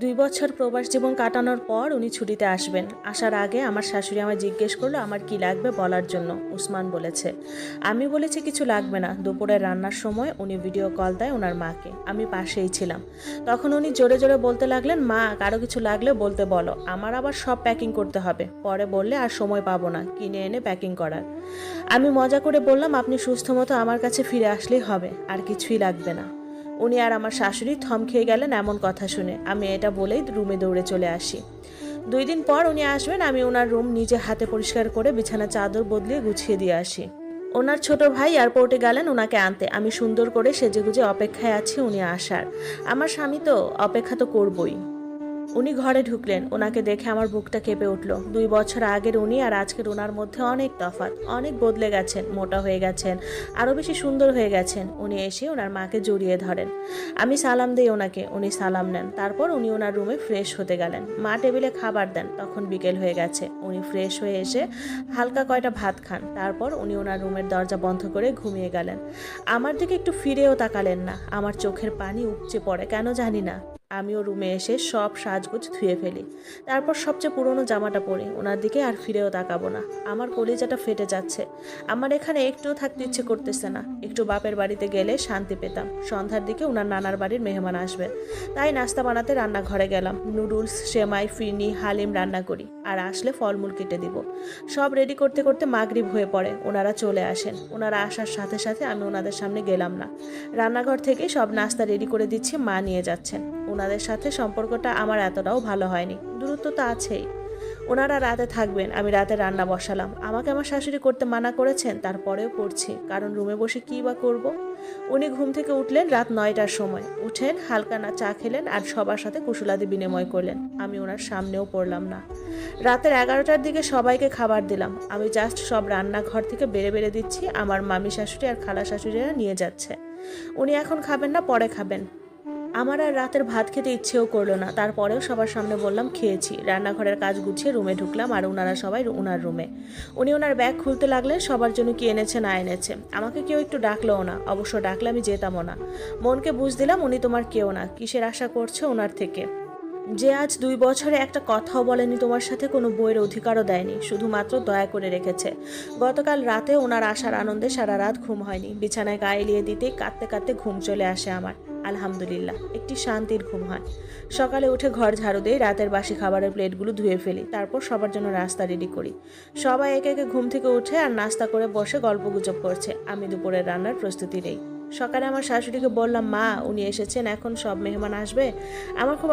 2 বছর প্রবাস জীবন কাটানোর পর উনি ছুটিতে আসবেন। আসার আগে আমার শাশুড়ি আমায় জিজ্ঞেস করলো আমার কি লাগবে বলার জন্য। উসমান বলেছে। আমি বলেছি কিছু লাগবে না। দুপুরে রান্নার সময় উনি ভিডিও কল দেয় ওনার মাকে। আমি পাশেই ছিলাম। তখন উনি জোরে জোরে বলতে লাগলেন, মা কারো কিছু লাগলে বলতে বলো, আমার আবার সব প্যাকিং করতে হবে, পরে বললে আর সময় পাবো না কিনে এনে প্যাকিং করার। আমি মজা করে বললাম, আপনি সুস্থ মতো আমার কাছে ফিরে আসলেই হবে, আর কিছুই লাগবে না। উনি আর আমার শাশুড়ি থম খেয়ে গেলেন এমন কথা শুনে। আমি এটা বলেই রুমে দৌড়ে চলে আসি। 2 দিন পর উনি আসবেন। আমি ওনার রুম নিজে হাতে পরিষ্কার করে বিছানা চাদর বদলিয়ে গুছিয়ে দিয়ে আসি। ওনার ছোট ভাই এয়ারপোর্টে গেলেন ওনাকে আনতে। আমি সুন্দর করে সেজেগুজে অপেক্ষায় আছি উনি আসার। আমার স্বামী তো অপেক্ষা তো করবই। উনি ঘরে ঢুকলেন। ওনাকে দেখে আমার বুকটা কেঁপে উঠল। 2 বছর আগের উনি আর আজকের ওনার মধ্যে অনেক তফাৎ। অনেক বদলে গেছেন, মোটা হয়ে গেছেন, আরও বেশি সুন্দর হয়ে গেছেন। উনি এসে ওনার মাকে জড়িয়ে ধরেন। আমি সালাম দিই ওনাকে, উনি সালাম নেন। তারপর উনি ওনার রুমে ফ্রেশ হতে গেলেন। মা টেবিলে খাবার দেন। তখন বিকেল হয়ে গেছে। উনি ফ্রেশ হয়ে এসে হালকা কয়টা ভাত খান। তারপর উনি ওনার রুমের দরজা বন্ধ করে ঘুমিয়ে গেলেন। আমার দিকে একটু ফিরেও তাকালেন না। আমার চোখের পানি উপচে পড়ে, কেন জানি না। আমিও রুমে এসে সব সাজগোজ ধুয়ে ফেলি। তারপর সবচেয়ে পুরনো জামাটা পরে ওনার দিকে আর ফিরেও তাকাবো না। আমার কলিজাটা ফেটে যাচ্ছে। আমার এখানে একটুও থাকতে ইচ্ছে করতেছে না। একটু বাপের বাড়িতে গেলে শান্তি পেতাম। সন্ধ্যার দিকে ওনার নানার বাড়ির মেহমান আসবে, তাই নাস্তা বানাতে রান্নাঘরে গেলাম। নুডলস, সেমাই, ফিরনি, হালিম রান্না করি, আর আসলে ফলমূল কেটে দিব। সব রেডি করতে করতে মাগরিব হয়ে পড়ে। ওনারা চলে আসেন। ওনারা আসার সাথে সাথে আমি ওনাদের সামনে গেলাম না। রান্নাঘর থেকে সব নাস্তা রেডি করে দিচ্ছি, মা নিয়ে যাচ্ছেন। ওনাদের সাথে সম্পর্কটা আমার এতটাও ভালো হয়নি, দূরত্ব তো আছেই। ওনারা রাতে থাকবেন, আমি রাতে রান্না বসালাম। আমাকে আমার শাশুড়ি করতে মানা করেছেন, তারপরেও করছি, কারণ রুমে বসে কী বা করব। উনি ঘুম থেকে উঠলেন রাত 9টার সময়। উঠেন, হালকা না চা খেলেন আর সবার সাথে কুশলাদি বিনিময় করলেন। আমি ওনার সামনেও পড়লাম না। রাতের 11টার দিকে সবাইকে খাবার দিলাম। আমি জাস্ট সব রান্নাঘর থেকে বেড়ে বেড়ে দিচ্ছি। আমার মামি শাশুড়ি আর খালা শাশুড়িরা নিয়ে যাচ্ছে। উনি এখন খাবেন না, পরে খাবেন। আমার আর রাতের ভাত খেতে ইচ্ছেও করলো না। তারপরেও সবার সামনে বললাম খেয়েছি। রান্নাঘরের কাজ গুছিয়ে রুমে ঢুকলাম, আর ওনারা সবাই ওনার রুমে। উনি ওনার ব্যাগ খুলতে লাগলেন, সবার জন্য কি এনেছে না এনেছে। আমাকে কেউ একটু ডাকলোও না, অবশ্য ডাকলে আমি যেতামও না। মনকে বুঝ দিলাম উনি তোমার কেউ না, কিসের আশা করছে ওনার থেকে, যে আজ 2 বছরে একটা কথাও বলেনি তোমার সাথে, কোনো বইয়ের অধিকারও দেয়নি, শুধুমাত্র দয়া করে রেখেছে। গতকাল রাতে ওনার আসার আনন্দে সারা রাত ঘুম হয়নি। বিছানায় গায়ে এলিয়ে দিতেই কাঁদতে কাঁদতে ঘুম চলে আসে আমার। আলহামদুলিল্লাহ, একটি শান্তির ঘুম হয়। সকালে উঠে ঘর ঝাড়ু দিয়ে রাতের বাসি খাবারের প্লেটগুলো ধুয়ে ফেলি। তারপর সবার জন্য নাস্তা রেডি করি। সবাই একে একে ঘুম থেকে উঠে আর নাস্তা করে বসে গল্পগুজব করছে। আমি দুপুরের রান্নার প্রস্তুতি নেই। সকালে আমার শাশুড়িকে বললাম, মা উনি এসেছেন, এখন সব মেহমান আসবে। আমার খুব